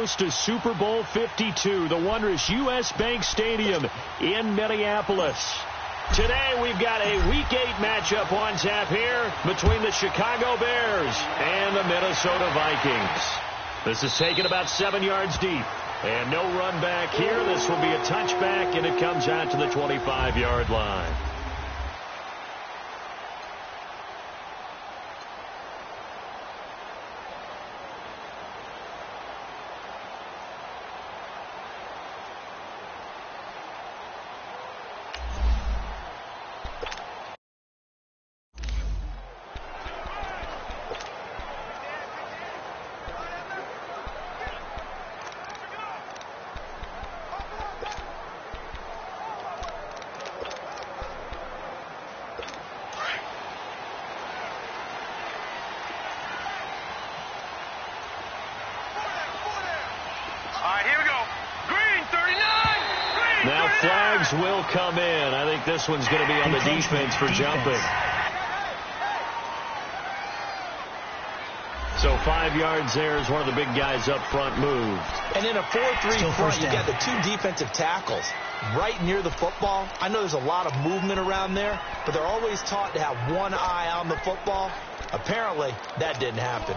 host to Super Bowl 52, the wondrous U.S. Bank Stadium in Minneapolis. Today we've got a Week 8 matchup on tap here between the Chicago Bears and the Minnesota Vikings. This is taken about 7 yards deep. And no run back here. This will be a touchback, and it comes out to the 25-yard line. Now flags will come in. I think this one's going to be on the defense for jumping. So 5 yards there as one of the big guys up front moved. And in a 4-3 front, you got the two defensive tackles right near the football. I know there's a lot of movement around there, but they're always taught to have one eye on the football. Apparently, that didn't happen.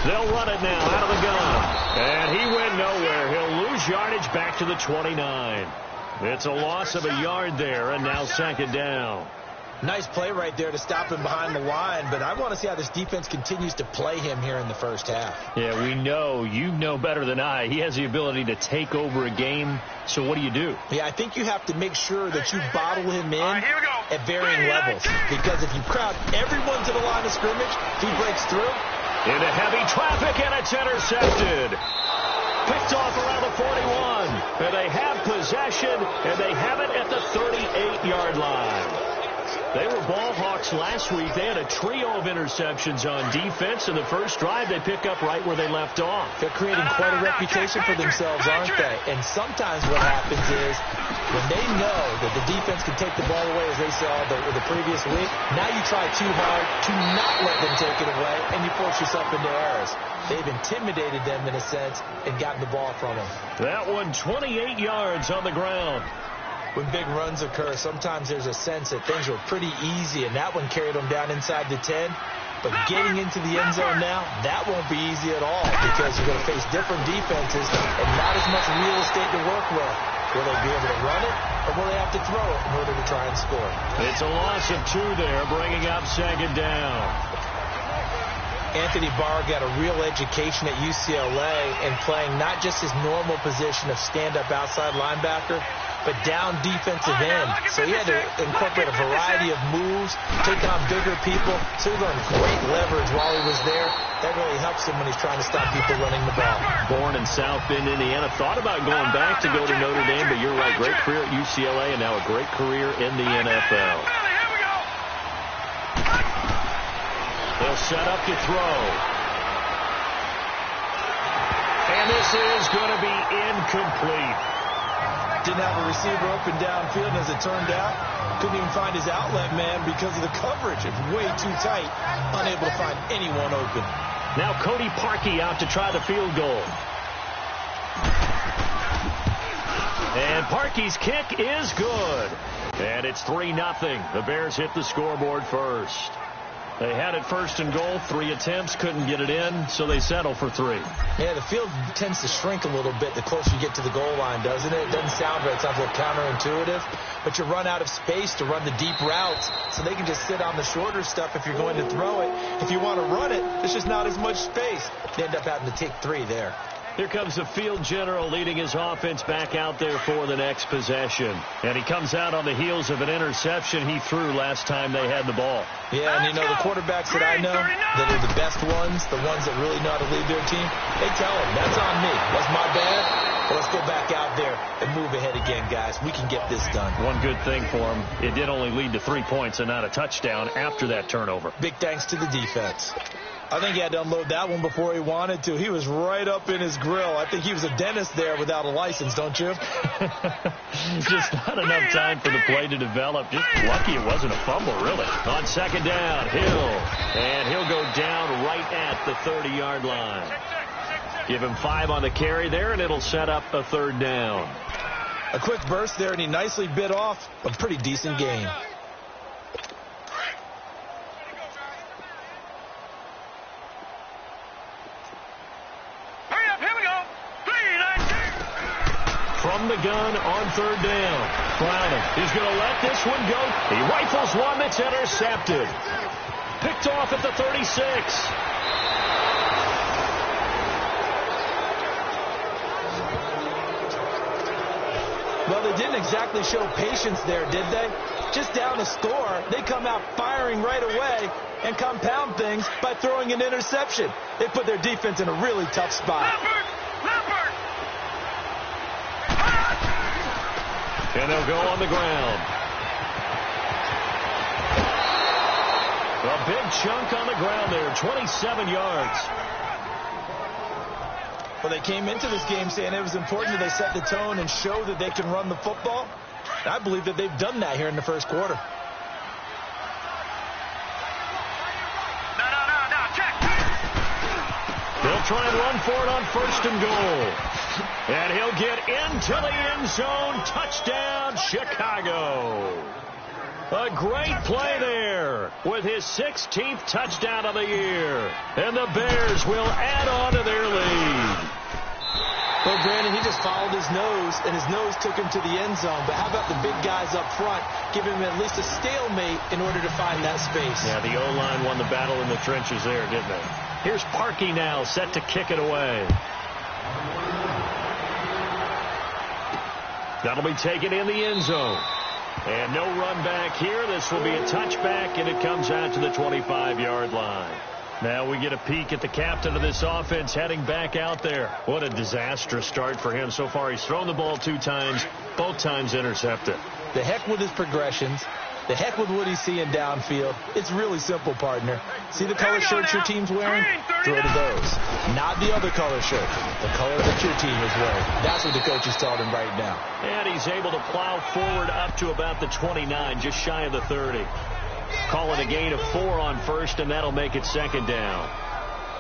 They'll run it now out of the gun. And he went nowhere. He'll lose yardage back to the 29. It's a loss of a yard there, and now second down. Nice play right there to stop him behind the line, but I want to see how this defense continues to play him here in the first half. Yeah, we know. You know better than I. He has the ability to take over a game, so what do? Yeah, I think you have to make sure that you bottle him in at varying levels, because if you crowd everyone to the line of scrimmage, if he breaks through, into heavy traffic, and it's intercepted. Picked off around the 41. And they have possession, and they have it at the 38-yard line. They were ball hawks last week. They had a trio of interceptions on defense. In the first drive, they pick up right where they left off. They're creating quite a reputation for themselves, aren't they? And sometimes what happens is when they know that the defense can take the ball away, as they saw the previous week, now you try too hard to not let them take it away, and you force yourself into errors. They've intimidated them in a sense and gotten the ball from them. That one 28 yards on the ground. When big runs occur, sometimes there's a sense that things were pretty easy, and that one carried them down inside the 10. But getting into the end zone now, that won't be easy at all, because you're going to face different defenses and not as much real estate to work with. Will they be able to run it, or will they have to throw it in order to try and score? It's a loss of 2 there, bringing up second down. Anthony Barr got a real education at UCLA and playing not just his normal position of stand-up outside linebacker, but down defensive end. So he had to incorporate a variety of moves, take on bigger people. So he learned great leverage while he was there. That really helps him when he's trying to stop people running the ball. Born in South Bend, Indiana. Thought about going back to go to Notre Dame, but you're right. Great career at UCLA and now a great career in the NFL. They'll set up to throw. And this is going to be incomplete. Didn't have a receiver open downfield, and as it turned out, couldn't even find his outlet man because of the coverage. It's way too tight, unable to find anyone open. Now Cody Parkey out to try the field goal. And Parkey's kick is good. And it's 3-0. The Bears hit the scoreboard first. They had it first and goal, 3 attempts, couldn't get it in, so they settle for 3. Yeah, the field tends to shrink a little bit the closer you get to the goal line, doesn't it? It doesn't sound right. It sounds a little counterintuitive, but you run out of space to run the deep routes, so they can just sit on the shorter stuff if you're going to throw it. If you want to run it, there's just not as much space. They end up having to take 3 there. Here comes the field general leading his offense back out there for the next possession. And he comes out on the heels of an interception he threw last time they had the ball. Yeah, and you know, the quarterbacks that I know that are the best ones, the ones that really know how to lead their team, they tell them, that's on me. That's my bad. But let's go back out there and move ahead again, guys. We can get this done. One good thing for him, it did only lead to 3 points and not a touchdown after that turnover. Big thanks to the defense. I think he had to unload that one before he wanted to. He was right up in his grill. I think he was a dentist there without a license, don't you? Just not enough time for the play to develop. Just lucky it wasn't a fumble, really. On second down, Hill. And he'll go down right at the 30-yard line. Give him 5 on the carry there, and it'll set up a third down. A quick burst there, and he nicely bit off a pretty decent gain. From the gun on third down. Browning. He's going to let this one go. He rifles one that's intercepted. Picked off at the 36. Well, they didn't exactly show patience there, did they? Just down a score, they come out firing right away and compound things by throwing an interception. They put their defense in a really tough spot. And they'll go on the ground. A big chunk on the ground there, 27 yards. Well, they came into this game saying it was important that they set the tone and show that they can run the football. And I believe that they've done that here in the first quarter. They'll try and run for it on first and goal. And he'll get into the end zone. Touchdown, Chicago. A great play there with his 16th touchdown of the year. And the Bears will add on to their lead. Well, Brandon, he just followed his nose, and his nose took him to the end zone. But how about the big guys up front? Give him at least a stalemate in order to find that space. Yeah, the O-line won the battle in the trenches there, didn't they? Here's Parkey now, set to kick it away. That'll be taken in the end zone. And no run back here. This will be a touchback, and it comes out to the 25-yard line. Now we get a peek at the captain of this offense heading back out there. What a disastrous start for him so far. He's thrown the ball 2 times, both times intercepted. The heck with his progressions. The heck with what he's seeing downfield. It's really simple, partner. See the color shirts your team's wearing? Throw to those. Not the other color shirt. The color that your team is wearing. That's what the coach is telling him right now. And he's able to plow forward up to about the 29, just shy of the 30. Calling a gain of 4 on first, and that'll make it second down.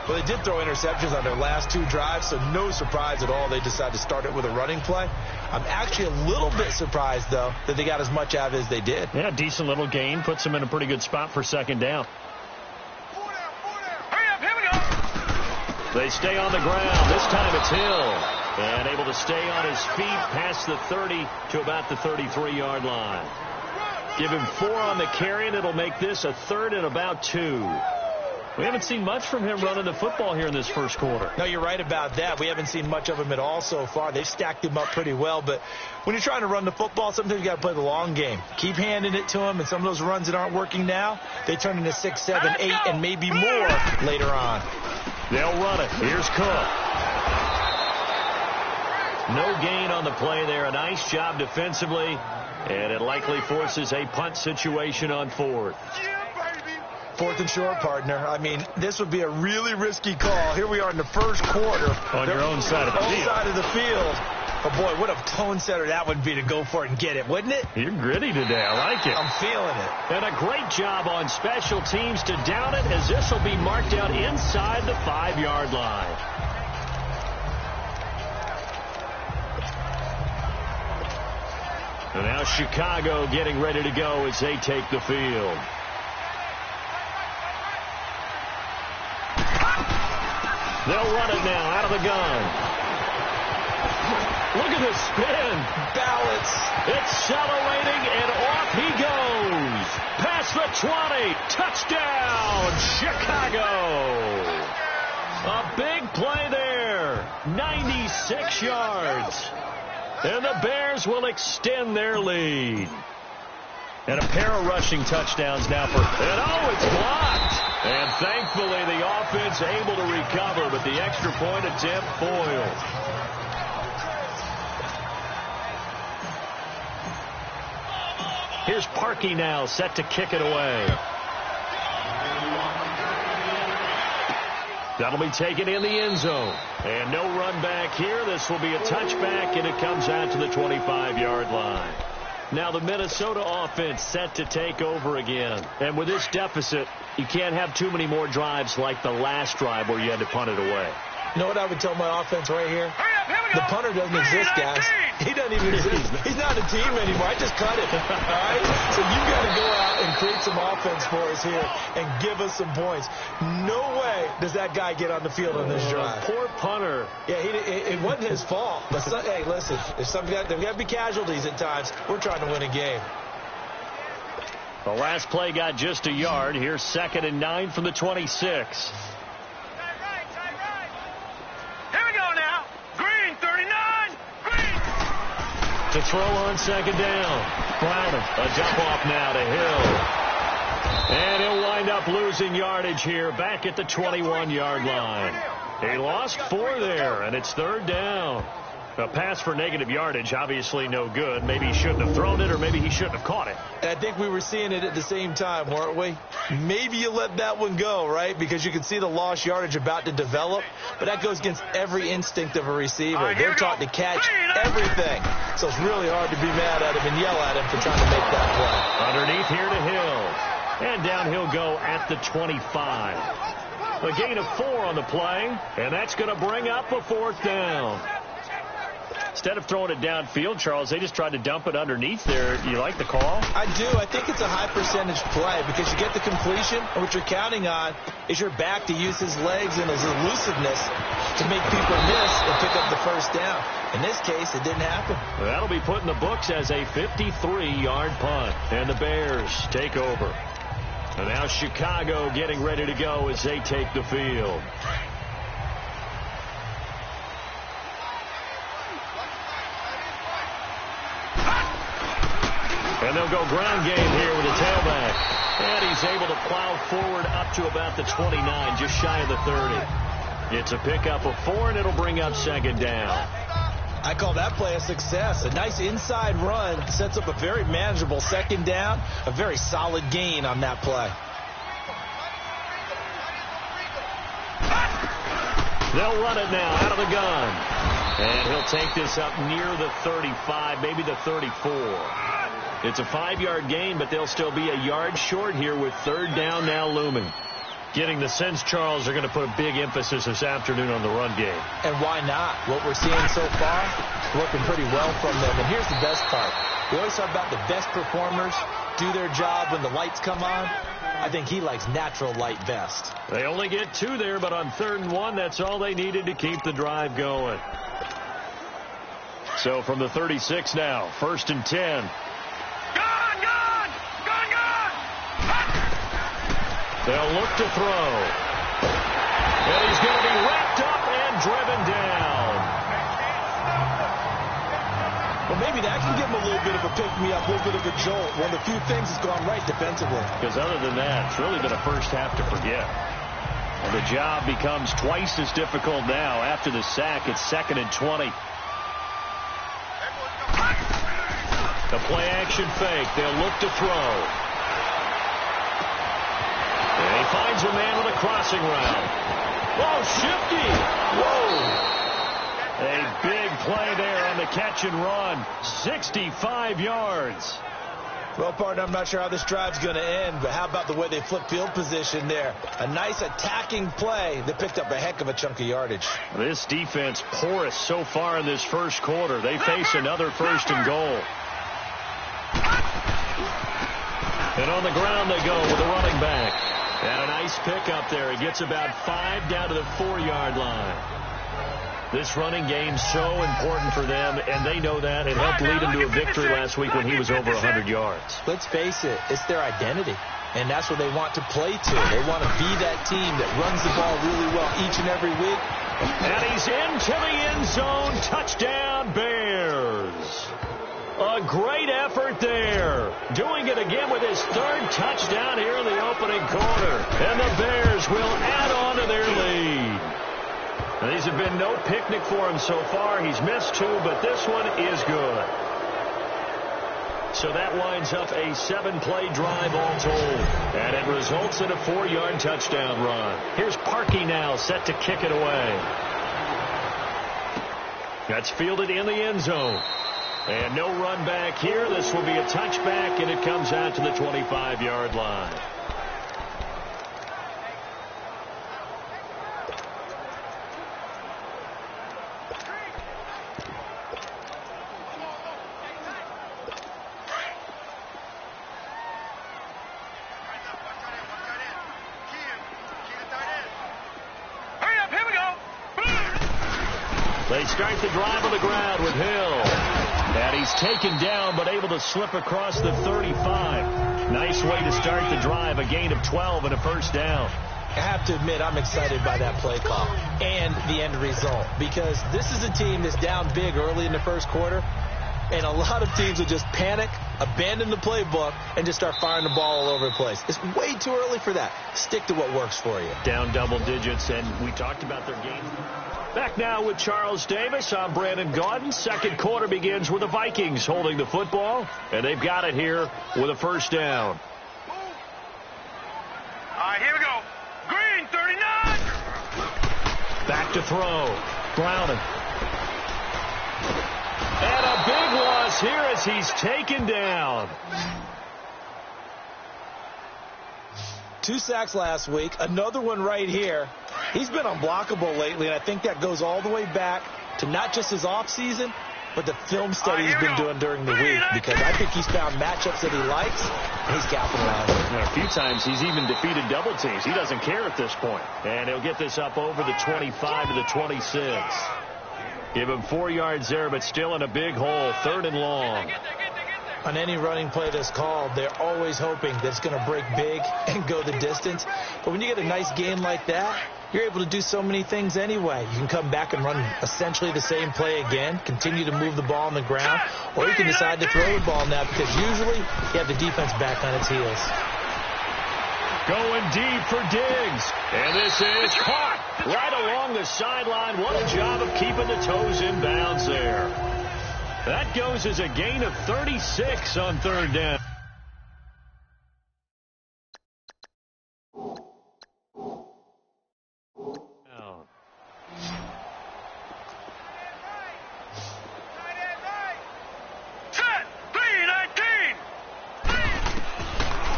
Well, they did throw interceptions on their last 2 drives, so no surprise at all they decided to start it with a running play. I'm actually a little bit surprised, though, that they got as much out of it as they did. Yeah, decent little gain. Puts them in a pretty good spot for second down. Hurry up, here we go. They stay on the ground. This time it's Hill. And able to stay on his feet past the 30 to about the 33-yard line. Give him 4 on the carry, and it'll make this a third and about 2. We haven't seen much from him running the football here in this first quarter. No, you're right about that. We haven't seen much of him at all so far. They've stacked him up pretty well, but when you're trying to run the football, sometimes you got to play the long game. Keep handing it to him, and some of those runs that aren't working now, they turn into 6, 7, 8, and maybe more later on. They'll run it. Here's Cook. No gain on the play there. A nice job defensively, and it likely forces a punt situation on 4th. 4th and short, partner. I mean, this would be a really risky call. Here we are in the first quarter. On your own side of the field. Side of the field. But, boy, what a tone setter that would be to go for it and get it, wouldn't it? You're gritty today. I like it. I'm feeling it. And a great job on special teams to down it, as this will be marked out inside the 5-yard line. And now Chicago getting ready to go as they take the field. They'll run it now out of the gun. Look at the spin. Balance. Accelerating, and off he goes. Past the 20. Touchdown, Chicago. A big play there. 96 yards. And the Bears will extend their lead. And a pair of rushing touchdowns now for... And oh, it's blocked. And thankfully the offense able to recover, but the extra point attempt foiled. Here's Parkey now, set to kick it away. That'll be taken in the end zone. And no run back here. This will be a touchback, and it comes out to the 25-yard line. Now the Minnesota offense set to take over again. And with this deficit, you can't have too many more drives like the last drive where you had to punt it away. You know what I would tell my offense right here? The punter doesn't exist, guys. He doesn't even exist. He's not a team anymore. I just cut it. All right? So you've got to go out and create some offense for us here and give us some points. No way does that guy get on the field on this drive. Poor punter. Yeah, it wasn't his fault. But hey, listen, there's got to be casualties at times. We're trying to win a game. The last play got just a yard. Here's 2nd and 9 from the 26. To throw on 2nd down. Browning. A dump off now to Hill. And he'll wind up losing yardage here back at the 21-yard line. He lost 4 there, and it's 3rd down. A pass for negative yardage, obviously no good. Maybe he shouldn't have thrown it, or maybe he shouldn't have caught it. I think we were seeing it at the same time, weren't we? Maybe you let that one go, right? Because you can see the lost yardage about to develop. But that goes against every instinct of a receiver. They're taught to catch everything. So it's really hard to be mad at him and yell at him for trying to make that play. Underneath here to Hill. And down he'll go at the 25. A gain of 4 on the play. And that's going to bring up a 4th down. Instead of throwing it downfield, Charles, they just tried to dump it underneath there. You like the call? I do. I think it's a high percentage play because you get the completion, and what you're counting on is your back to use his legs and his elusiveness to make people miss and pick up the 1st down. In this case, it didn't happen. That'll be put in the books as a 53-yard punt, and the Bears take over. And now Chicago getting ready to go as they take the field. And they'll go ground game here with a tailback. And he's able to plow forward up to about the 29, just shy of the 30. It's a pickup of 4, and it'll bring up 2nd down. I call that play a success. A nice inside run sets up a very manageable 2nd down. A very solid gain on that play. They'll run it now out of the gun. And he'll take this up near the 35, maybe the 34. It's a 5-yard gain, but they'll still be a yard short here with 3rd down now looming. Getting the sense, Charles, they're going to put a big emphasis this afternoon on the run game. And why not? What we're seeing so far, working pretty well from them. And here's the best part. We always talk about the best performers do their job when the lights come on. I think he likes natural light best. They only get 2 there, but on 3rd and 1, that's all they needed to keep the drive going. So from the 36 now, 1st and 10. They'll look to throw. And he's going to be wrapped up and driven down. Well, maybe that can give him a little bit of a pick-me-up, a little bit of a jolt. One of the few things that's gone right defensively. Because other than that, it's really been a first half to forget. And the job becomes twice as difficult now. After the sack, it's 2nd and 20. The play-action fake. They'll look to throw. And he finds a man with a crossing route. Oh, shifty. Whoa. A big play there on the catch and run. 65 yards. Well, partner, I'm not sure how this drive's going to end, but how about the way they flip field position there? A nice attacking play that picked up a heck of a chunk of yardage. This defense porous so far in this first quarter. They face another 1st and goal. And on the ground they go with the running back. And a nice pickup there. He gets about 5 down to the 4-yard line. This running game's so important for them, and they know that. It helped lead him to a victory last week when he was over 100 yards. Let's face it, it's their identity, and that's what they want to play to. They want to be that team that runs the ball really well each and every week. And he's into the end zone. Touchdown, Bears. A great effort there. Doing it again with his 3rd touchdown here in the opening quarter. And the Bears will add on to their lead. Now, these have been no picnic for him so far. He's missed 2, but this one is good. So that winds up a 7-play drive all told. And it results in a 4-yard touchdown run. Here's Parkey now set to kick it away. That's fielded in the end zone. And no run back here. This will be a touchback, and it comes out to the 25-yard line. They start the drive on the ground with Hill. And he's taken down but able to slip across the 35. Nice way to start the drive. A gain of 12 and a first down. I have to admit, I'm excited by that play call and the end result, because this is a team that's down big early in the first quarter, and a lot of teams will just panic, abandon the playbook, and just start firing the ball all over the place. It's way too early for that. Stick to what works for you. Down double digits, and we talked about their game. Back now with Charles Davis. I'm Brandon Gaudin. Second quarter begins with the Vikings holding the football, and they've got it here with a first down. All right, here we go. Green, 39. Back to throw. Browning. And a big loss here as he's taken down. 2 sacks last week, another one right here. He's been unblockable lately, and I think that goes all the way back to not just his offseason, but the film study he's been doing during the week, because I think he's found matchups that he likes, and he's capitalizing. And a few times he's even defeated double teams. He doesn't care at this point. And he'll get this up over the 25 to the 26. Give him 4 yards there, but still in a big hole, 3rd and long. On any running play that's called, they're always hoping that it's going to break big and go the distance. But when you get a nice game like that, you're able to do so many things anyway. You can come back and run essentially the same play again, continue to move the ball on the ground, or you can decide to throw the ball now, because usually you have the defense back on its heels. Going deep for Diggs. And this is caught right along the sideline. What a job of keeping the toes in bounds there. That goes as a gain of 36 on 3rd down.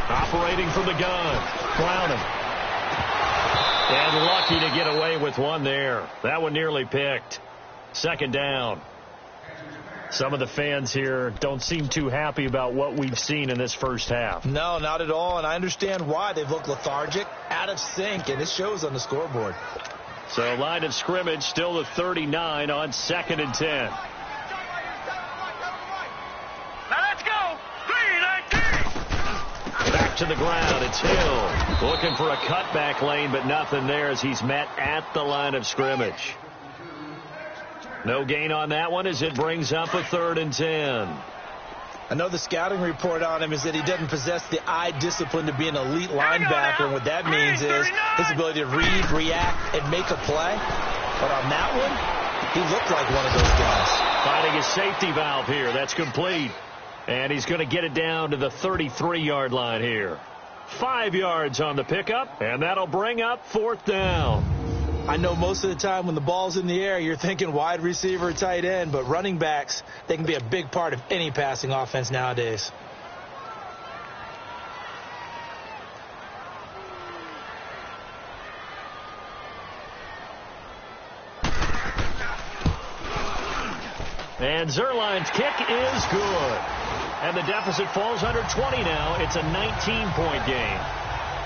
Operating from the gun. Browning. And lucky to get away with one there. That one nearly picked. 2nd down. Some of the fans here don't seem too happy about what we've seen in this first half. No, not at all, and I understand why. They've looked lethargic, out of sync, and it shows on the scoreboard. So line of scrimmage still the 39 on 2nd and 10. Now let's go. 3-19. Back to the ground. It's Hill looking for a cutback lane, but nothing there as he's met at the line of scrimmage. No gain on that one as it brings up a 3rd and 10. I know the scouting report on him is that he doesn't possess the eye discipline to be an elite linebacker, and what that means is his ability to read, react, and make a play. But on that one, he looked like one of those guys. Finding his safety valve here. That's complete. And he's going to get it down to the 33-yard line here. 5 yards on the pickup, and that'll bring up 4th down. I know most of the time when the ball's in the air, you're thinking wide receiver, tight end, but running backs, they can be a big part of any passing offense nowadays. And Zerline's kick is good. And the deficit falls under 20 now. It's a 19-point game.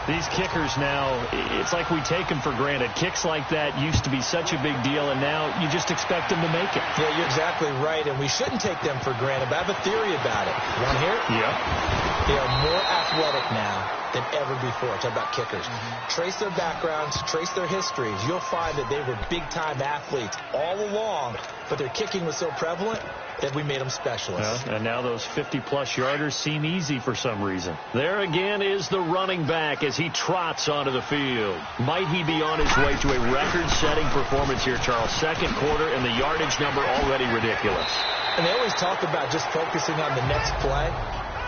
These kickers now, it's like we take them for granted. Kicks like that used to be such a big deal, and now you just expect them to make it. Yeah, you're exactly right, and we shouldn't take them for granted, but I have a theory about it. You want to hear it? Yeah. They are more athletic now than ever before. Talk about kickers. Trace their backgrounds, trace their histories. You'll find that they were big-time athletes all along, but their kicking was so prevalent that we made them specialists. And now those 50-plus yarders seem easy for some reason. There again is the running back as he trots onto the field. Might he be on his way to a record-setting performance here, Charles? 2nd quarter, and the yardage number already ridiculous. And they always talk about just focusing on the next play.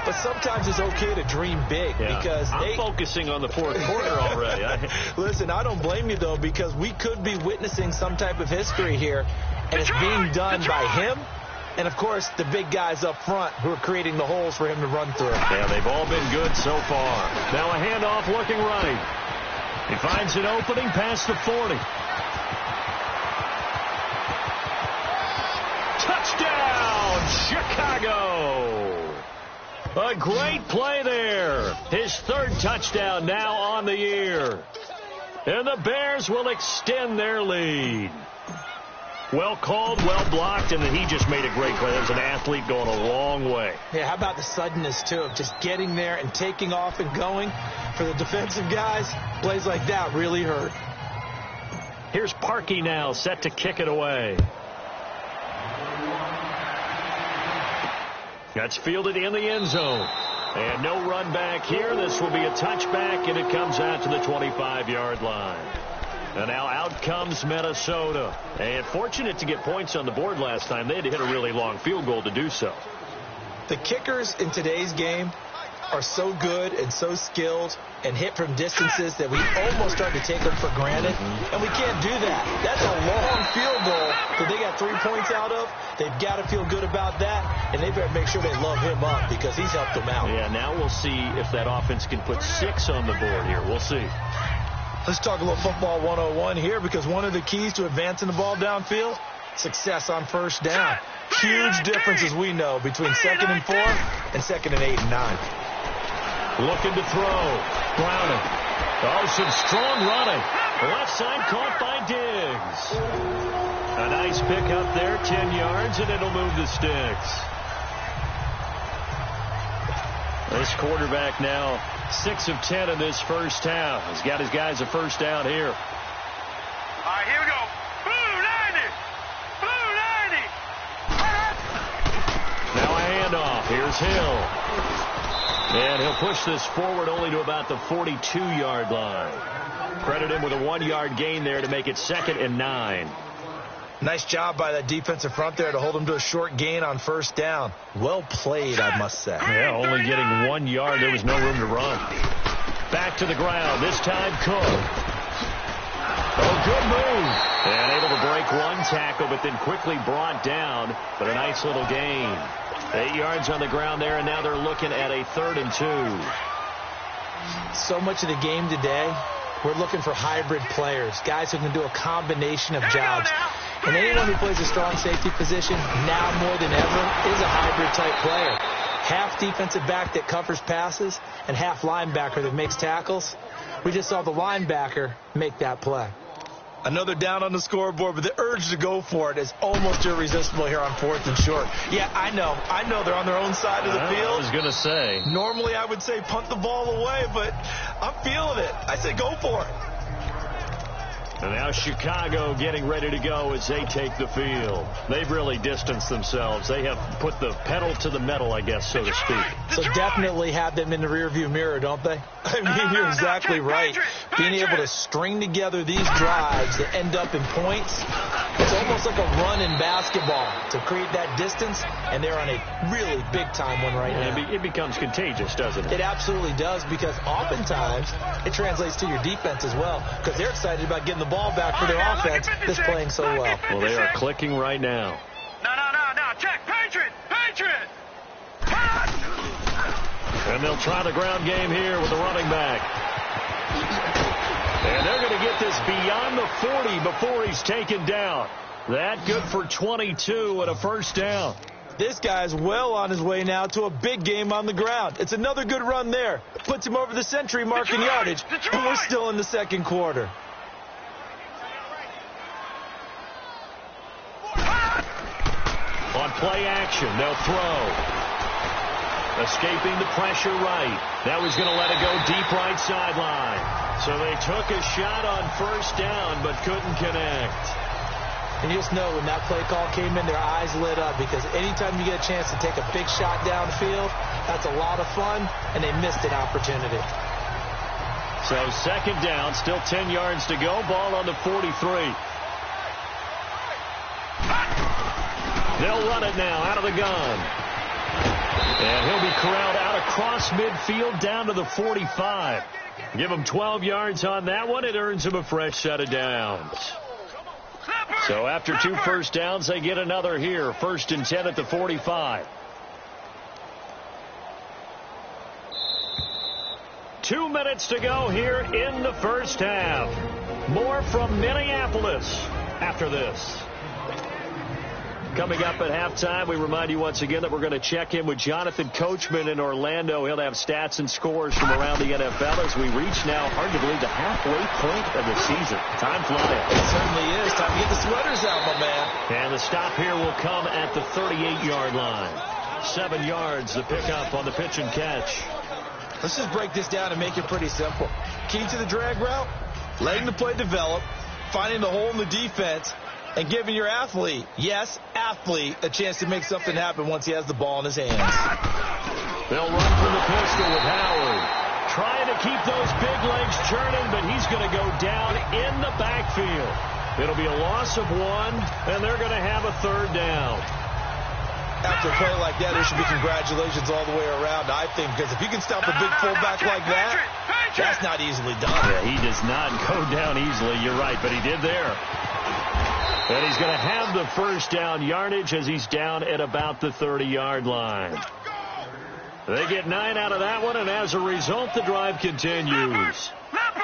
But sometimes it's okay to dream big because I'm focusing on the fourth quarter already. Listen, I don't blame you, though, because we could be witnessing some type of history here, and it's being done by him and, of course, the big guys up front who are creating the holes for him to run through. Yeah, they've all been good so far. Now a handoff looking right. He finds an opening past the 40. Touchdown, Chicago! A great play there. His third touchdown now on the year. And the Bears will extend their lead. Well called, well blocked, and he just made a great play. There's an athlete going a long way. Yeah, how about the suddenness, too, of just getting there and taking off and going? For the defensive guys, plays like that really hurt. Here's Parkey now, set to kick it away. That's fielded in the end zone. And no run back here. This will be a touchback, and it comes out to the 25-yard line. And now out comes Minnesota. And fortunate to get points on the board last time. They had to hit a really long field goal to do so. The kickers in today's game are so good and so skilled and hit from distances that we almost start to take them for granted. And we can't do that. That's a long field goal that they got 3 points out of. They've got to feel good about that, and they better make sure they love him up because he's helped them out. Yeah, now we'll see if that offense can put 6 on the board here. We'll see. Let's talk a little football 101 here because one of the keys to advancing the ball downfield, success on first down. Huge difference, as we know, between 2nd and 4 and 2nd and 8 and 9. Looking to throw. Browning. Oh, some strong running. Left side caught by Diggs. A nice pick up there, 10 yards, and it'll move the sticks. This quarterback now 6 of 10 in this first half. He's got his guys a first down here. All right, here we go. Blue 90. Blue 90. Now a handoff. Here's Hill. And he'll push this forward only to about the 42-yard line. Credit him with a 1-yard gain there to make it 2nd and 9. Nice job by that defensive front there to hold him to a short gain on first down. Well played, I must say. Yeah, only getting 1 yard. There was no room to run. Back to the ground. This time Cook. Oh, good move. And able to break one tackle, but then quickly brought down. But a nice little gain. 8 yards on the ground there, and now they're looking at a 3rd and 2. So much of the game today, we're looking for hybrid players, guys who can do a combination of jobs. And anyone who plays a strong safety position, now more than ever, is a hybrid-type player. Half defensive back that covers passes and half linebacker that makes tackles. We just saw the linebacker make that play. Another down on the scoreboard, but the urge to go for it is almost irresistible here on 4th and short. Yeah, I know they're on their own side of the field. I was going to say. Normally I would say punt the ball away, but I'm feeling it. I say go for it. And now Chicago getting ready to go as they take the field. They've really distanced themselves. They have put the pedal to the metal, I guess, so to speak. So definitely have them in the rearview mirror, don't they? I mean, you're exactly right. Being able to string together these drives that end up in points, it's almost like a run in basketball to create that distance, and they're on a really big-time one right now. It becomes contagious, doesn't it? It absolutely does, because oftentimes it translates to your defense as well, because they're excited about getting the ball back for their offense that's playing so well. Well, they are clicking right now. No. Check. Patriot. And they'll try the ground game here with the running back. And they're going to get this beyond the 40 before he's taken down. That good for 22 and a first down. This guy's well on his way now to a big game on the ground. It's another good run there. Puts him over the century mark in yardage, and we're still in the second quarter. On play action, they'll throw. Escaping the pressure right. Now he's going to let it go deep right sideline. So they took a shot on first down, but couldn't connect. And you just know when that play call came in, their eyes lit up, because anytime you get a chance to take a big shot downfield, that's a lot of fun, and they missed an opportunity. So second down, still 10 yards to go. Ball on the 43. They'll run it now out of the gun. And he'll be corralled out across midfield down to the 45. Give him 12 yards on that one. It earns him a fresh set of downs. So after 2 first downs, they get another here. 1st and 10 at the 45. 2 minutes to go here in the first half. More from Minneapolis after this. Coming up at halftime, we remind you once again that we're going to check in with Jonathan Coachman in Orlando. He'll have stats and scores from around the NFL as we reach now, hard to believe, the halfway point of the season. Time flying. It certainly is. Time to get the sweaters out, my man. And the stop here will come at the 38-yard line. 7 yards, the pickup on the pitch and catch. Let's just break this down and make it pretty simple. Key to the drag route, letting the play develop, finding the hole in the defense, and giving your athlete, yes, athlete, a chance to make something happen once he has the ball in his hands. They'll run from the pistol with Howard. Trying to keep those big legs churning, but he's going to go down in the backfield. It'll be a loss of 1, and they're going to have a 3rd down. After a play like that, there should be congratulations all the way around, I think, because if you can stop a big fullback like that, that's not easily done. Yeah, he does not go down easily, you're right, but he did there. And he's going to have the 1st down yardage as he's down at about the 30-yard line. They get 9 out of that one, and as a result, the drive continues.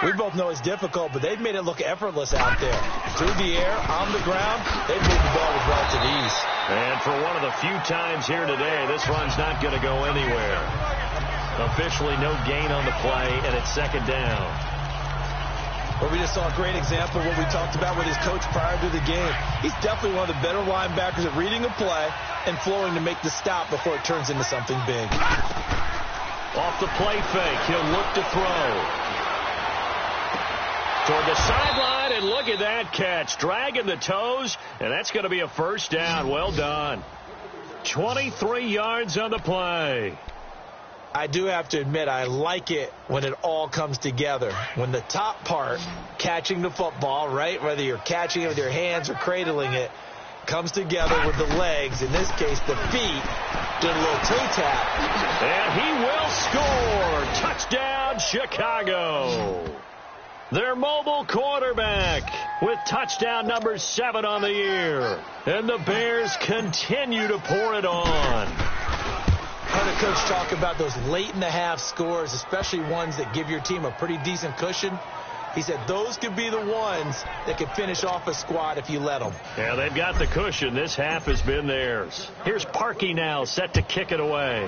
We both know it's difficult, but they've made it look effortless out there. Through the air, on the ground, they've moved the ball with relative ease. And for one of the few times here today, this run's not going to go anywhere. Officially no gain on the play, and it's 2nd down. Well, we just saw a great example of what we talked about with his coach prior to the game. He's definitely one of the better linebackers at reading a play and flowing to make the stop before it turns into something big. Off the play fake, he'll look to throw. Toward the sideline, and look at that catch. Dragging the toes, and that's going to be a 1st down. Well done. 23 yards on the play. I do have to admit, I like it when it all comes together. When the top part, catching the football, right, whether you're catching it with your hands or cradling it, comes together with the legs, in this case the feet, doing a little toe tap. And he will score. Touchdown, Chicago. Their mobile quarterback with touchdown number 7 on the year. And the Bears continue to pour it on. I heard a coach talk about those late-in-the-half scores, especially ones that give your team a pretty decent cushion. He said those could be the ones that could finish off a squad if you let them. Yeah, they've got the cushion. This half has been theirs. Here's Parkey now, set to kick it away.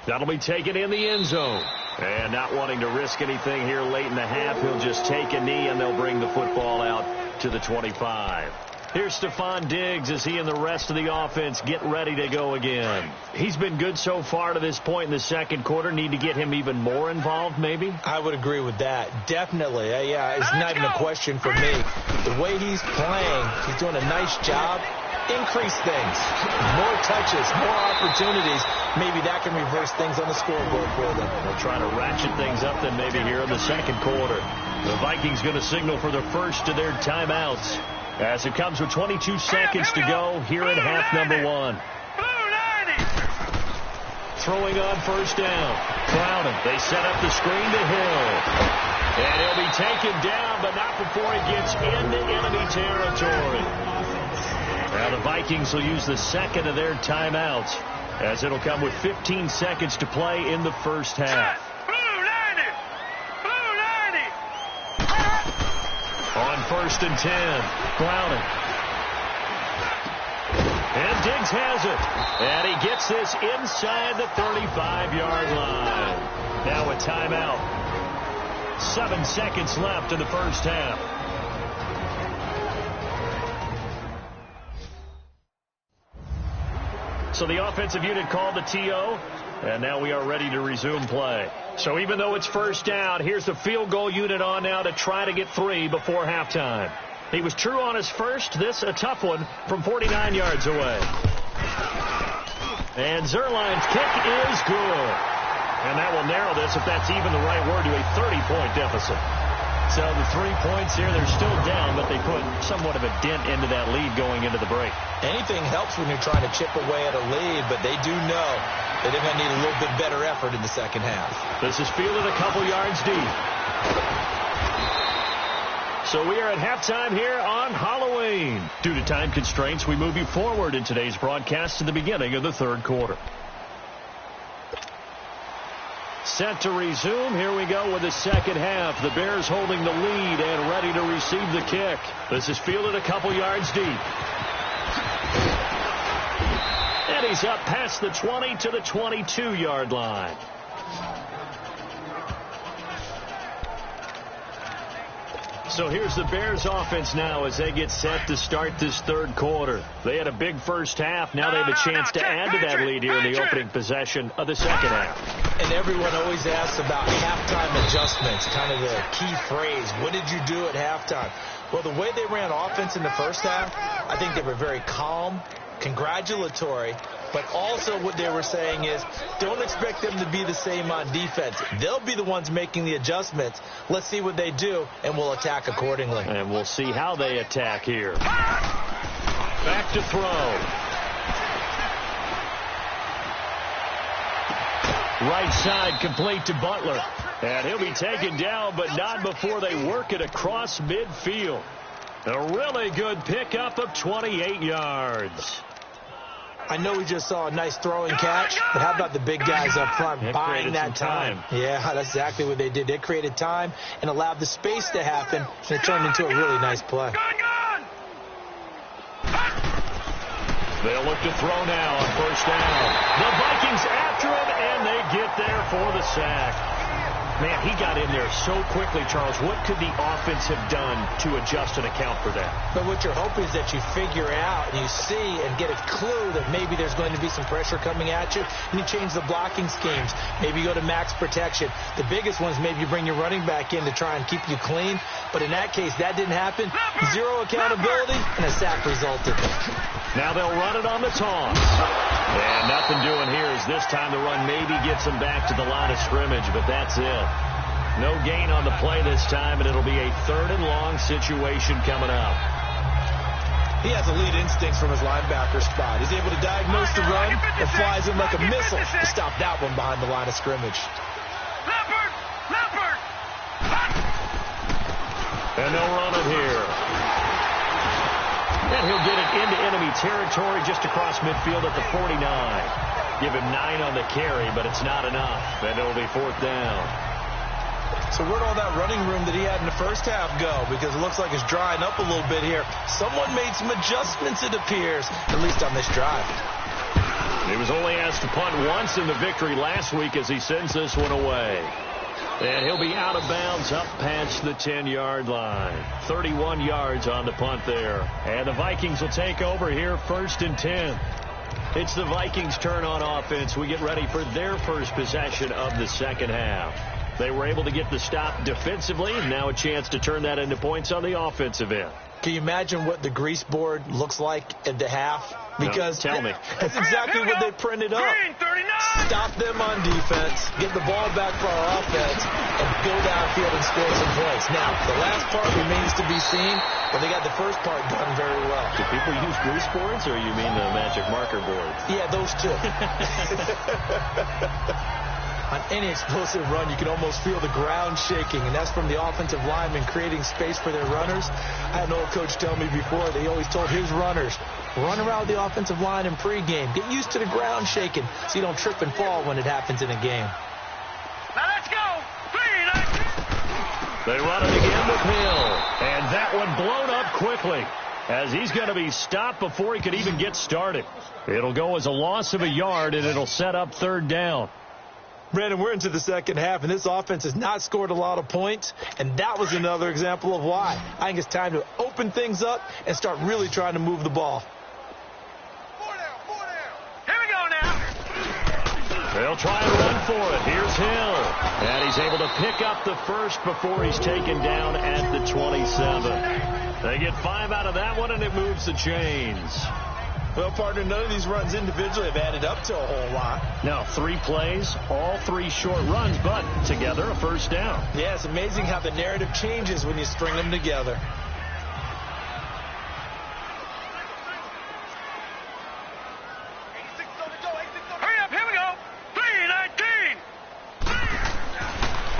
That'll be taken in the end zone. And not wanting to risk anything here late in the half, he'll just take a knee, and they'll bring the football out to the 25. Here's Stephon Diggs as he and the rest of the offense get ready to go again. He's been good so far to this point in the 2nd quarter. Need to get him even more involved, maybe? I would agree with that. Definitely. Yeah, it's not even a question for me. The way he's playing, he's doing a nice job. Increase things. More touches, more opportunities. Maybe that can reverse things on the scoreboard for them. They'll try to ratchet things up then maybe here in the 2nd quarter. The Vikings going to signal for the first of their timeouts as it comes with 22 seconds to go here in half number 1. Throwing on 1st down. Crowden. They set up the screen to Hill. And he'll be taken down, but not before he gets into enemy territory. Now the Vikings will use the 2nd of their timeouts as it'll come with 15 seconds to play in the first half. On 1st and 10, Crowden. And Diggs has it. And he gets this inside the 35-yard line. Now a timeout. 7 seconds left in the first half. So the offensive unit called the TO, and now we are ready to resume play. So even though it's 1st down, here's the field goal unit on now to try to get 3 before halftime. He was true on his first. This a tough one from 49 yards away. And Zerline's kick is good. And that will narrow this, if that's even the right word, to a 30-point deficit. So the 3 points here, they're still down, but they put somewhat of a dent into that lead going into the break. Anything helps when you're trying to chip away at a lead, but they do know that they're going to need a little bit better effort in the second half. This is fielded a couple yards deep. So we are at halftime here on Halloween. Due to time constraints, we move you forward in today's broadcast to the beginning of the third quarter. Set to resume. Here we go with the second half. The Bears holding the lead and ready to receive the kick. This is fielded a couple yards deep. And he's up past the 20 to the 22-yard line. So here's the Bears offense now as they get set to start this third quarter. They had a big first half. Now they have a chance to add to that lead here in the opening possession of the second half. And everyone always asks about halftime adjustments, kind of the key phrase. What did you do at halftime? Well, the way they ran offense in the first half, I think they were very calm, congratulatory, but also what they were saying is don't expect them to be the same on defense. They'll be the ones making the adjustments. Let's see what they do, and we'll attack accordingly. And we'll see how they attack here. Back to throw. Right side complete to Butler. And he'll be taken down, but not before they work it across midfield. A really good pickup of 28 yards. I know we just saw a nice throwing catch, but how about the big guys up front buying that time? Yeah, that's exactly what they did. They created time and allowed the space to happen, and it turned into a really nice play. They'll look to throw now on first down. The Vikings after him, and they get there for the sack. Man, he got in there so quickly, Charles. What could the offense have done to adjust and account for that? But what you're hoping is that you figure out and you see and get a clue that maybe there's going to be some pressure coming at you, and you change the blocking schemes. Maybe you go to max protection. The biggest ones, maybe you bring your running back in to try and keep you clean. But in that case, that didn't happen. Zero accountability, and a sack resulted. Now they'll run it on the toss. And nothing doing here as this time the run maybe gets them back to the line of scrimmage, but that's it. No gain on the play this time, and it'll be a third and long situation coming up. He has elite instincts from his linebacker spot. He's able to diagnose the run and flies in like a missile to stop that one behind the line of scrimmage. And they'll run it here. And he'll get it into enemy territory just across midfield at the 49. Give him 9 on the carry, but it's not enough. And it'll be fourth down. So where'd all that running room that he had in the first half go? Because it looks like it's drying up a little bit here. Someone made some adjustments, it appears, at least on this drive. He was only asked to punt once in the victory last week as he sends this one away. And he'll be out of bounds up past the 10-yard line. 31 yards on the punt there. And the Vikings will take over here first and 10. It's the Vikings' turn on offense. We get ready for their first possession of the second half. They were able to get the stop defensively, and now a chance to turn that into points on the offensive end. Can you imagine what the grease board looks like at the half? Because no, tell me. That's exactly what they printed up. Stop them on defense, get the ball back for our offense, and go downfield and score some points. Now, the last part remains to be seen, but they got the first part done very well. Do people use grease boards, or you mean the magic marker boards? Yeah, those two. On any explosive run, you can almost feel the ground shaking, and that's from the offensive linemen creating space for their runners. I had an old coach tell me before, they always told his runners, run around the offensive line in pregame. Get used to the ground shaking so you don't trip and fall when it happens in a game. Now let's go. They run it again with Hill, and that one blown up quickly as he's going to be stopped before he could even get started. It'll go as a loss of a yard, and it'll set up third down. Brandon, we're into the second half, and this offense has not scored a lot of points, and that was another example of why. I think it's time to open things up and start really trying to move the ball. Here we go now. They'll try and run for it. Here's Hill, and he's able to pick up the first before he's taken down at the 27. They get 5 out of that one, and it moves the chains. Well, partner, none of these runs individually have added up to a whole lot. Now, 3 plays, all 3 short runs, but together a first down. Yeah, it's amazing how the narrative changes when you string them together. Hurry up, here we go. 3:19.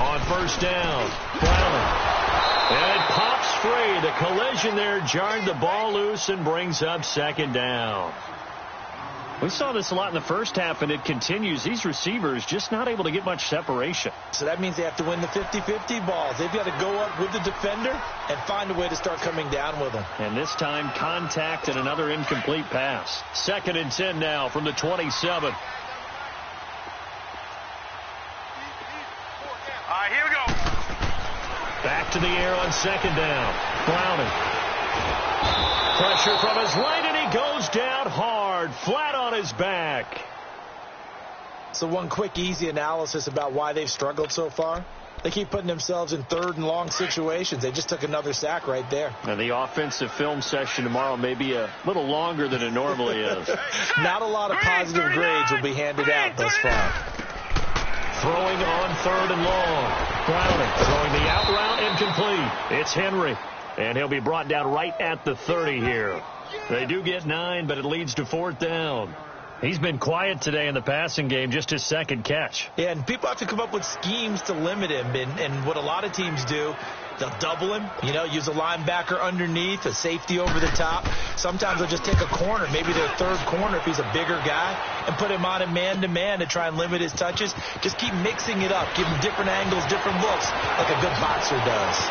On first down, Browning. And it pops free. The collision there jarred the ball loose and brings up second down. We saw this a lot in the first half, and it continues. These receivers just not able to get much separation. So that means they have to win the 50-50 balls. They've got to go up with the defender and find a way to start coming down with them. And this time, contact and another incomplete pass. 2nd and 10 now from the 27. Here we go. Back to the air on 2nd down. Browning. Pressure from his right, and he goes down hard, flat on his back. So one quick, easy analysis about why they've struggled so far. They keep putting themselves in 3rd and long situations. They just took another sack right there. And the offensive film session tomorrow may be a little longer than it normally is. Not a lot of positive grades will be handed out thus far. Throwing on 3rd and long. Browning throwing the out route, incomplete. It's Henry. And he'll be brought down right at the 30 here. They do get 9, but it leads to 4th down. He's been quiet today in the passing game, just his 2nd catch. Yeah, and people have to come up with schemes to limit him. And what a lot of teams do, they'll double him, use a linebacker underneath, a safety over the top. Sometimes they'll just take a corner, maybe their 3rd corner if he's a bigger guy, and put him on a man-to-man to try and limit his touches. Just keep mixing it up, give him different angles, different looks, like a good boxer does.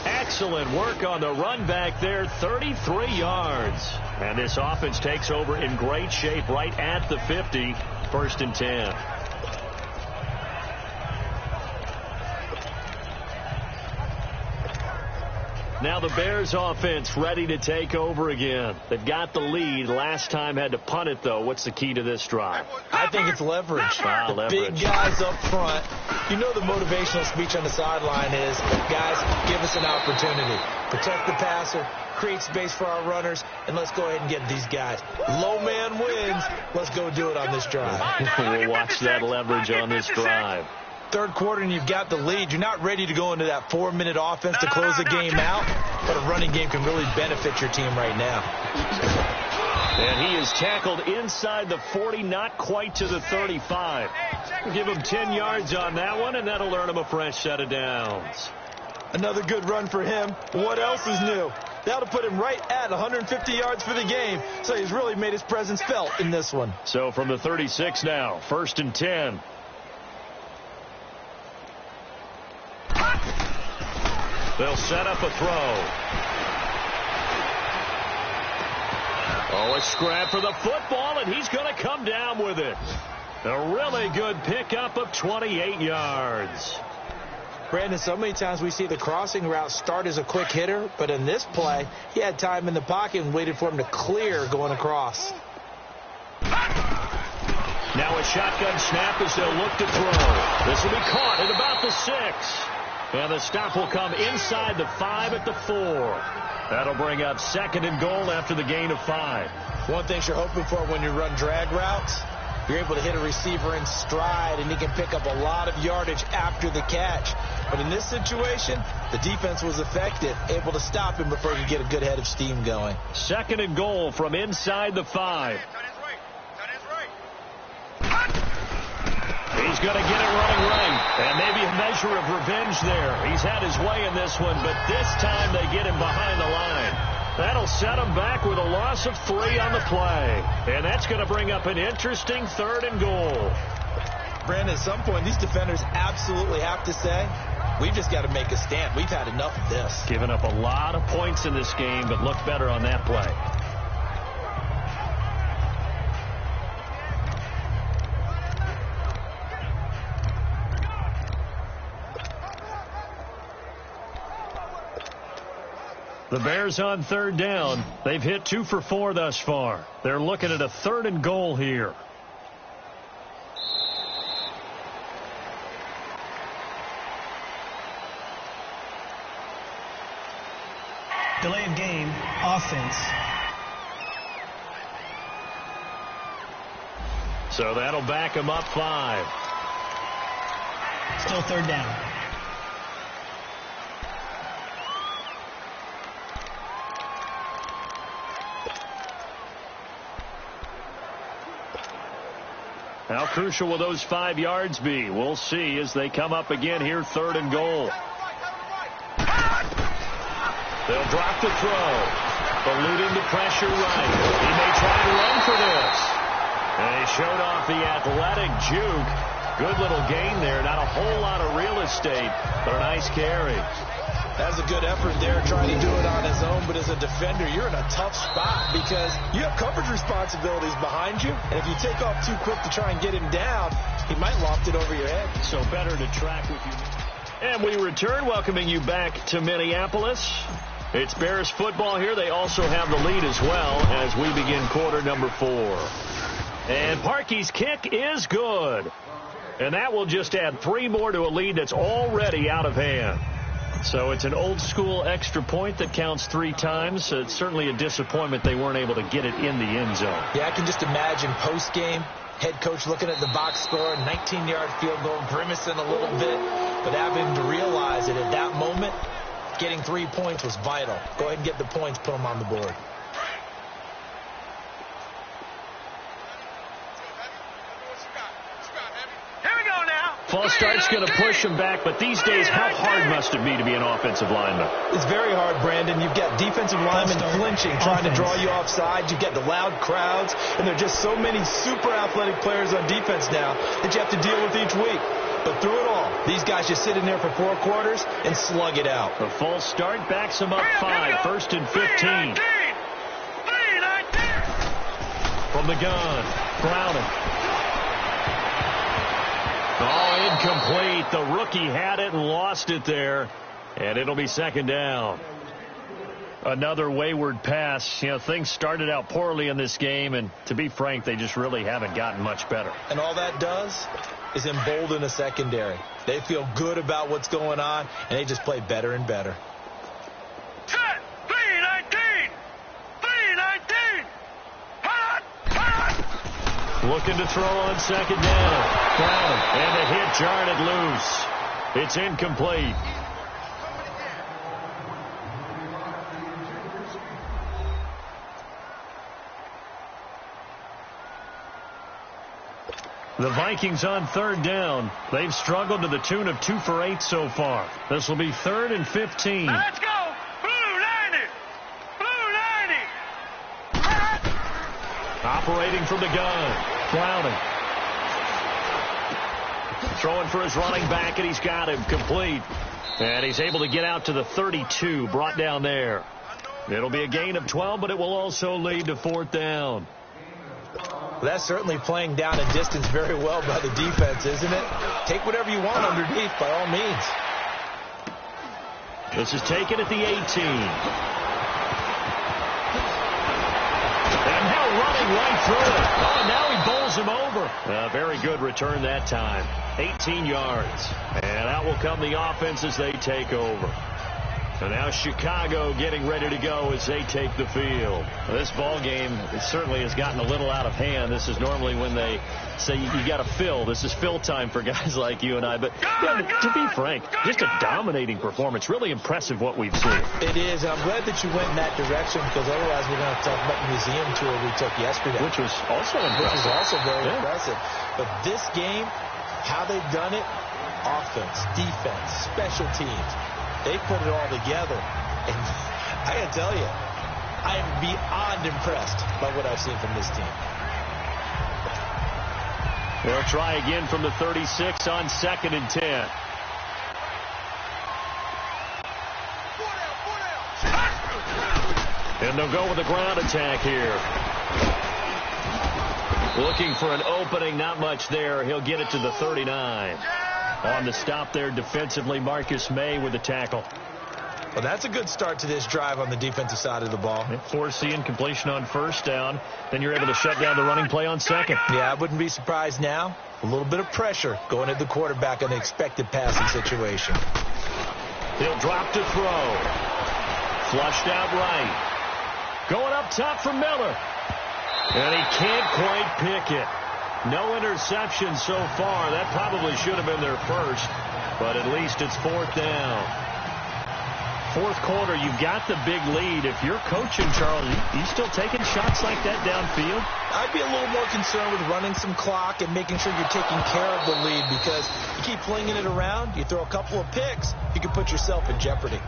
Excellent work on the run back there, 33 yards. And this offense takes over in great shape right at the 50, 1st and 10. Now the Bears offense ready to take over again. They've got the lead. Last time had to punt it, though. What's the key to this drive? I think it's leverage. The big guys up front. You know the motivational speech on the sideline is, guys, give us an opportunity. Protect the passer, create space for our runners, and let's go ahead and get these guys. Low man wins. Let's go do it on this drive. We'll watch that leverage on this drive. 3rd quarter and you've got the lead. You're not ready to go into that 4-minute offense to close the game out, but a running game can really benefit your team right now. And he is tackled inside the 40, not quite to the 35. We'll give him 10 yards on that one, and that'll earn him a fresh set of downs. Another good run for him. What else is new? That'll put him right at 150 yards for the game, so he's really made his presence felt in this one. So from the 36 now, 1st and 10. They'll set up a throw. Oh, a scrap for the football, and he's going to come down with it. A really good pickup of 28 yards. Brandon, so many times we see the crossing route start as a quick hitter, but in this play, he had time in the pocket and waited for him to clear going across. Now a shotgun snap as they'll look to throw. This will be caught at about the 6. And the stop will come inside the 5 at the 4. That'll bring up 2nd and goal after the gain of 5. One thing you're hoping for when you run drag routes, you're able to hit a receiver in stride, and he can pick up a lot of yardage after the catch. But in this situation, the defense was effective, able to stop him before he could get a good head of steam going. 2nd and goal from inside the 5. He's going to get it running right. And maybe a measure of revenge there. He's had his way in this one, but this time they get him behind the line. That'll set him back with a loss of 3 on the play. And that's going to bring up an interesting 3rd and goal. Brandon, at some point, these defenders absolutely have to say, we've just got to make a stand. We've had enough of this. Given up a lot of points in this game, but looked better on that play. The Bears on 3rd down. They've hit 2 for 4 thus far. They're looking at a 3rd and goal here. Delay of game, offense. So that'll back him up 5. Still third down. How crucial will those 5 yards be? We'll see as they come up again here, 3rd and goal. They'll drop the throw. Eluding the pressure right. He may try to run for this. And he showed off the athletic juke. Good little gain there. Not a whole lot of real estate, but a nice carry. That's a good effort there, trying to do it on his own. But as a defender, you're in a tough spot because you have coverage responsibilities behind you. And if you take off too quick to try and get him down, he might loft it over your head. So better to track with you. And we return, welcoming you back to Minneapolis. It's Bears football here. They also have the lead as well as we begin quarter number 4. And Parkey's kick is good. And that will just add 3 more to a lead that's already out of hand. So it's an old-school extra point that counts 3 times. It's certainly a disappointment they weren't able to get it in the end zone. Yeah, I can just imagine post-game, head coach looking at the box score, 19-yard field goal, grimacing a little bit, but having to realize that at that moment, getting 3 points was vital. Go ahead and get the points, put them on the board. False start's going to push him back, but these days, how hard must it be to be an offensive lineman? It's very hard, Brandon. You've got defensive linemen flinching, trying to draw you offside. You've got the loud crowds, and there are just so many super athletic players on defense now that you have to deal with each week. But through it all, these guys just sit in there for 4 quarters and slug it out. A false start backs him up 5, 1st and 15. From the gun, Browning. Oh, incomplete. The rookie had it and lost it there. And it'll be 2nd down. Another wayward pass. You know, things started out poorly in this game, and to be frank, they just really haven't gotten much better. And all that does is embolden a secondary. They feel good about what's going on, and they just play better and better. Looking to throw on 2nd down. Brown, and the hit jarred it loose. It's incomplete. The Vikings on 3rd down. They've struggled to the tune of 2 for 8 so far. This will be 3rd and 15. Let's go. Blue 90. Blue 90. Operating from the gun. Browning. Throwing for his running back, and he's got him complete. And he's able to get out to the 32, brought down there. It'll be a gain of 12, but it will also lead to 4th down. Well, that's certainly playing down and distance very well by the defense, isn't it? Take whatever you want underneath, by all means. This is taken at the 18. And now running right through it. Oh, now he bowls him over. Very good return that time. 18 yards. And out will come the offense as they take over. So now Chicago getting ready to go as they take the field. Well, this ball game certainly has gotten a little out of hand. This is normally when they say you got to fill. This is fill time for guys like you and I. But yeah, to be frank, just a dominating performance. Really impressive what we've seen. It is. I'm glad that you went in that direction because otherwise we're going to talk about the museum tour we took yesterday. Which was also impressive. Which was also very impressive. But this game, how they've done it, offense, defense, special teams. They put it all together, and I gotta tell you, I am beyond impressed by what I've seen from this team. They'll try again from the 36 on 2nd and 10. And they'll go with a ground attack here. Looking for an opening, not much there. He'll get it to the 39. On the stop there defensively, Marcus May with the tackle. Well, that's a good start to this drive on the defensive side of the ball. Force the incompletion on 1st down. Then you're able to shut down the running play on 2nd. Yeah, I wouldn't be surprised now. A little bit of pressure going at the quarterback on the expected passing situation. He'll drop to throw. Flushed out right. Going up top for Miller. And he can't quite pick it. No interception so far. That probably should have been their first, but at least it's 4th down. Fourth quarter, you've got the big lead. If you're coaching, Charles, you still taking shots like that downfield? I'd be a little more concerned with running some clock and making sure you're taking care of the lead, because you keep flinging it around, you throw a couple of picks, you can put yourself in jeopardy.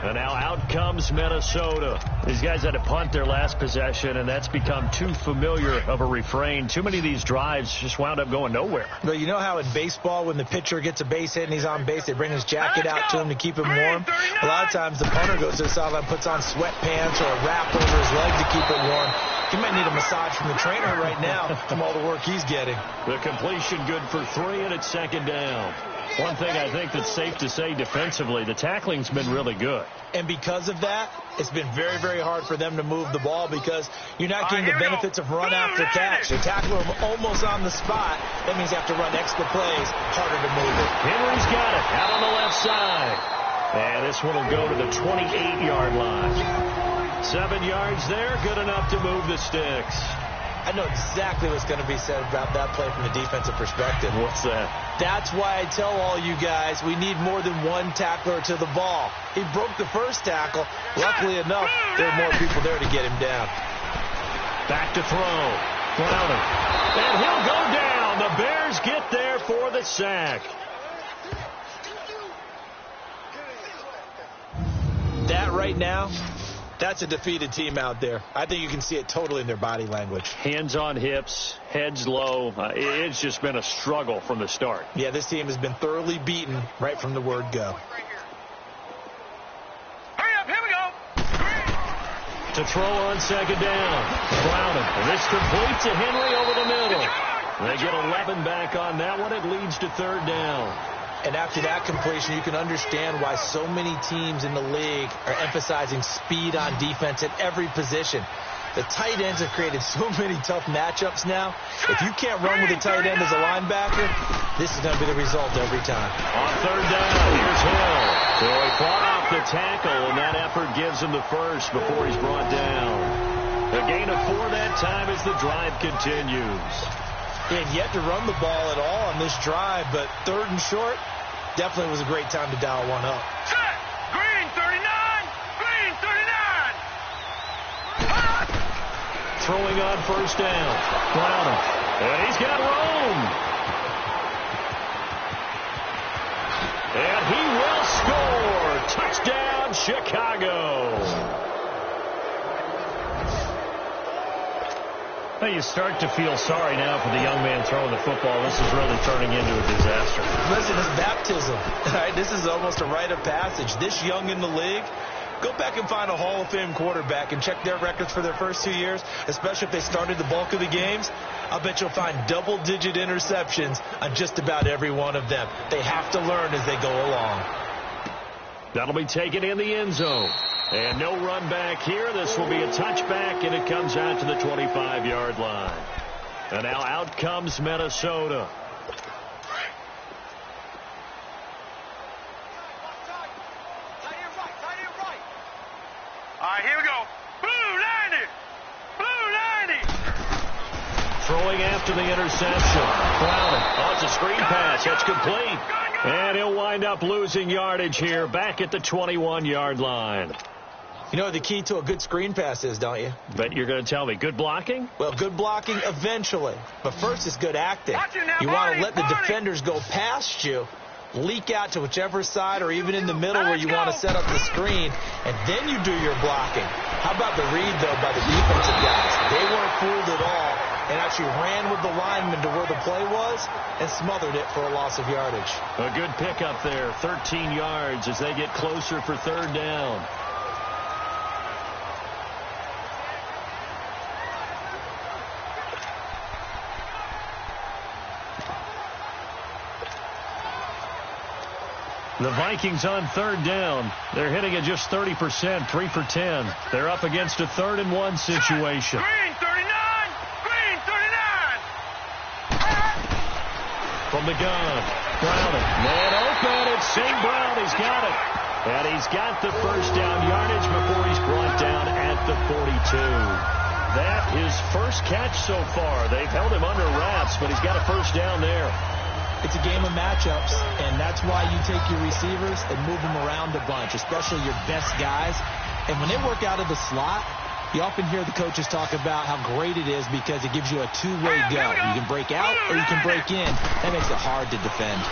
And now out comes Minnesota. These guys had to punt their last possession, and that's become too familiar of a refrain. Too many of these drives just wound up going nowhere. But you know how in baseball, when the pitcher gets a base hit and he's on base, they bring his jacket out to him to keep him warm? A lot of times the punter goes to the sideline, puts on sweatpants or a wrap over his leg to keep it warm. He might need a massage from the trainer right now from all the work he's getting. The completion good for 3, and it's 2nd down. One thing I think that's safe to say defensively, the tackling's been really good. And because of that, it's been very, very hard for them to move the ball, because you're not getting the benefits of run after catch. They tackle him almost on the spot. That means you have to run extra plays, harder to move it. Henry's got it out on the left side. And this one will go to the 28-yard line. 7 yards there, good enough to move the sticks. I know exactly what's going to be said about that play from a defensive perspective. What's that? That's why I tell all you guys we need more than one tackler to the ball. He broke the first tackle. Luckily enough, there are more people there to get him down. Back to throw. Browning. And he'll go down. The Bears get there for the sack. That right now, that's a defeated team out there. I think you can see it totally in their body language. Hands on hips, heads low. It's just been a struggle from the start. Yeah, this team has been thoroughly beaten right from the word go. Hurry up, here we go. To throw on 2nd down. Browning. And this complete to Henry over the middle. They get 11 back on that one. It leads to 3rd down. And after that completion, you can understand why so many teams in the league are emphasizing speed on defense at every position. The tight ends have created so many tough matchups now. If you can't run with a tight end as a linebacker, this is going to be the result every time. On 3rd down, here's Hill. So he fought off the tackle, and that effort gives him the first before he's brought down. A gain of 4 that time as the drive continues. He had yet to run the ball at all on this drive, but 3rd and short, definitely was a great time to dial one up. Set. Green 39. Green 39. Throwing on 1st down. Browning. And he's got room. And he will score. Touchdown, Chicago. You start to feel sorry now for the young man throwing the football. This is really turning into a disaster. Listen, it's baptism. All right, this is almost a rite of passage. This young in the league, go back and find a Hall of Fame quarterback and check their records for their first 2 years, especially if they started the bulk of the games. I'll bet you'll find double-digit interceptions on just about every one of them. They have to learn as they go along. That'll be taken in the end zone. And no run back here. This will be a touchback, and it comes out to the 25-yard line. And now out comes Minnesota. All right, here we go. Blue 90. Blue 90. Throwing after the interception. Browning. Oh, it's a screen pass. That's complete. And he'll wind up losing yardage here back at the 21-yard line. You know what the key to a good screen pass is, don't you? But you're going to tell me, good blocking? Well, good blocking eventually. But first is good acting. You want to let the defenders go past you, leak out to whichever side or even in the middle where you want to set up the screen, and then you do your blocking. How about the read, though, by the defensive guys? They weren't fooled at all and actually ran with the lineman to where the play was and smothered it for a loss of yardage. A good pickup there, 13 yards as they get closer for 3rd down. The Vikings on 3rd down. They're hitting at just 30%, 3 for 10. They're up against a 3rd and 1 situation. Green 39. Green 39. From the gun, Browning. Man open, it's St. Brown. He's got it. And he's got the first down yardage before he's brought down at the 42. that his first catch so far. They've held him under wraps, but he's got a first down there. It's a game of matchups, and that's why you take your receivers and move them around a bunch, especially your best guys. And when they work out of the slot, you often hear the coaches talk about how great it is because it gives you a two-way go. You can break out or you can break in. That makes it hard to defend.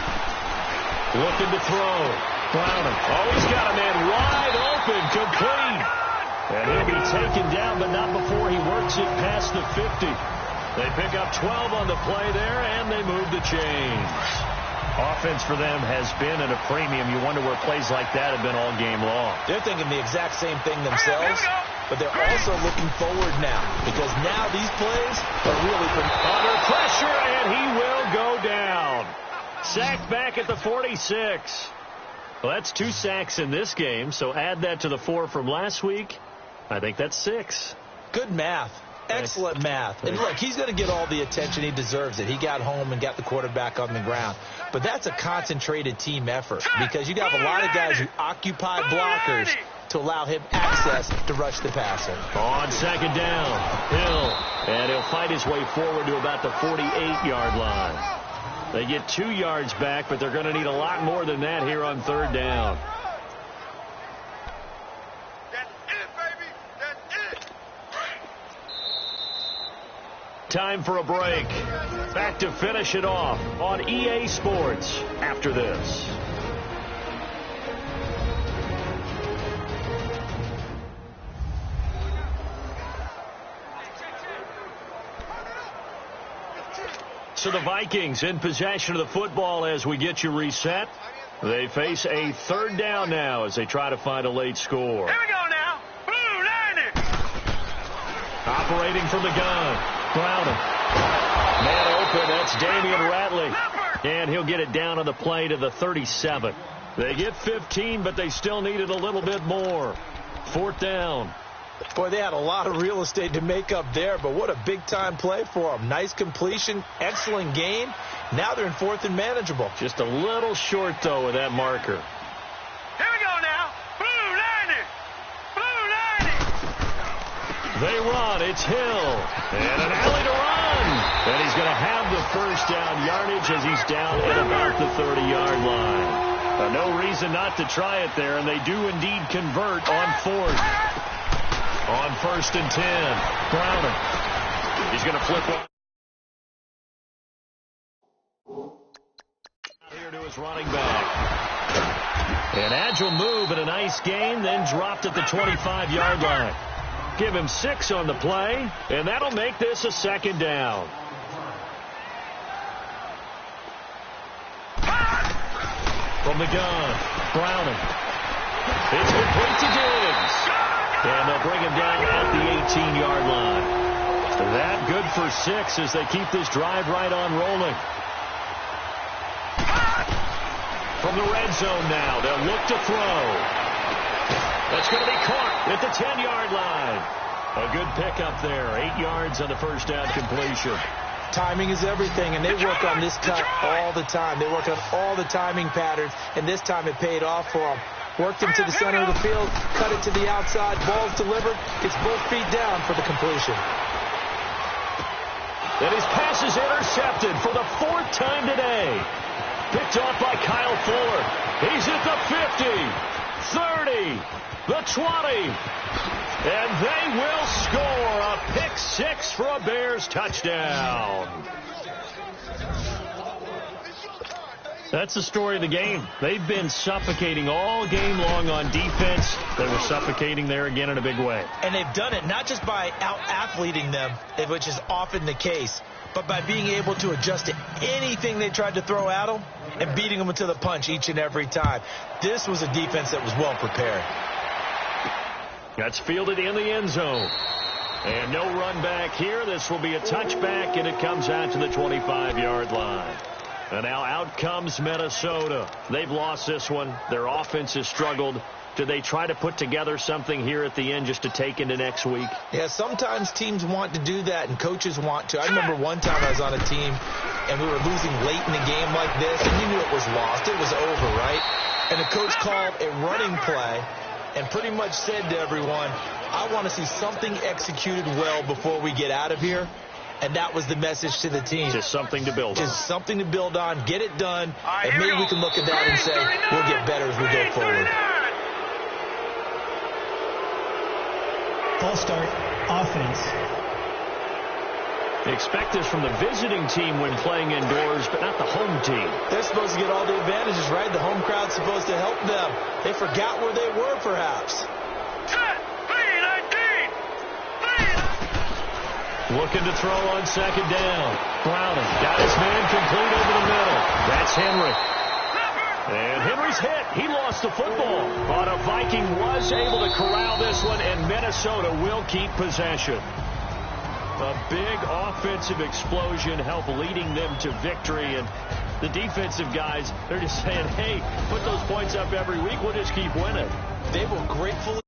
Looking to throw. Browning. Oh, he's got a man wide open, complete. And he'll be taken down, but not before he works it past the 50. They pick up 12 on the play there, and they move the chains. Offense for them has been at a premium. You wonder where plays like that have been all game long. They're thinking the exact same thing themselves, but they're also looking forward now because now these plays are really under pressure, and he will go down. Sacked back at the 46. Well, that's 2 sacks in this game, so add that to the 4 from last week. I think that's 6. Good math. Excellent math. And look, he's going to get all the attention. He deserves it. He got home and got the quarterback on the ground. But that's a concentrated team effort because you have a lot of guys who occupy blockers to allow him access to rush the passer. On second down, Hill. And he'll fight his way forward to about the 48-yard line. They get 2 yards back, but they're going to need a lot more than that here on third down. Time for a break. Back to finish it off on EA Sports after this. So the Vikings in possession of the football as we get you reset. They face a third down now as they try to find a late score. Here we go now. Blue line. Operating from the gun. Browning. Man open. That's Damian Ratley. And he'll get it down on the play to the 37. They get 15, but they still needed a little bit more. Fourth down. Boy, they had a lot of real estate to make up there, but what a big-time play for them. Nice completion, excellent game. Now they're in fourth and manageable. Just a little short, though, with that marker. Here we go now. Blue line. Blue line. They run. It's Hill. And an alley to run. And he's going to have the first down yardage as he's down at about the 30-yard line. No reason not to try it there, and they do indeed convert on fourth. On first and 10, Browning. He's going to flip one. Here to his running back. An agile move and a nice gain, then dropped at the 25-yard line. Give him 6 on the play, and that'll make this a second down. From the gun, Browning. It's complete to Diggs. And they'll bring him down at the 18-yard line. That good for 6 as they keep this drive right on rolling. From the red zone now, they'll look to throw. That's going to be caught at the 10-yard line. A good pickup there. 8 yards on the first down completion. Timing is everything, and they work on this cut all the time. They work on all the timing patterns, and this time it paid off for them. Worked him to the center of the field, cut it to the outside, ball's delivered, gets both feet down for the completion. And his pass is intercepted for the 4th time today. Picked off by Kyle Fuller. He's at the 50, 30, the 20. And they will score a pick 6 for a Bears touchdown. That's the story of the game. They've been suffocating all game long on defense. They were suffocating there again in a big way. And they've done it not just by out-athleting them, which is often the case, but by being able to adjust to anything they tried to throw at them and beating them to the punch each and every time. This was a defense that was well prepared. That's fielded in the end zone. And no run back here. This will be a touchback, and it comes out to the 25-yard line. And now out comes Minnesota. They've lost this one. Their offense has struggled. Do they try to put together something here at the end just to take into next week? Yeah, sometimes teams want to do that and coaches want to. I remember one time I was on a team and we were losing late in the game like this, and you knew it was lost. It was over, right? And the coach called a running play and pretty much said to everyone, I want to see something executed well before we get out of here. And that was the message to the team. Just something to build on. Just something to build on, get it done, and maybe we can look at that and say we'll get better as we go forward. False start, offense. They expect this from the visiting team when playing indoors, but not the home team. They're supposed to get all the advantages, right? The home crowd's supposed to help them. They forgot where they were, perhaps. Looking to throw on second down. Browning got his man complete over the middle. That's Henry. And Henry's hit. He lost the football. But a Viking was able to corral this one, and Minnesota will keep possession. A big offensive explosion helped leading them to victory. And the defensive guys, they're just saying, hey, put those points up every week. We'll just keep winning. They will gratefully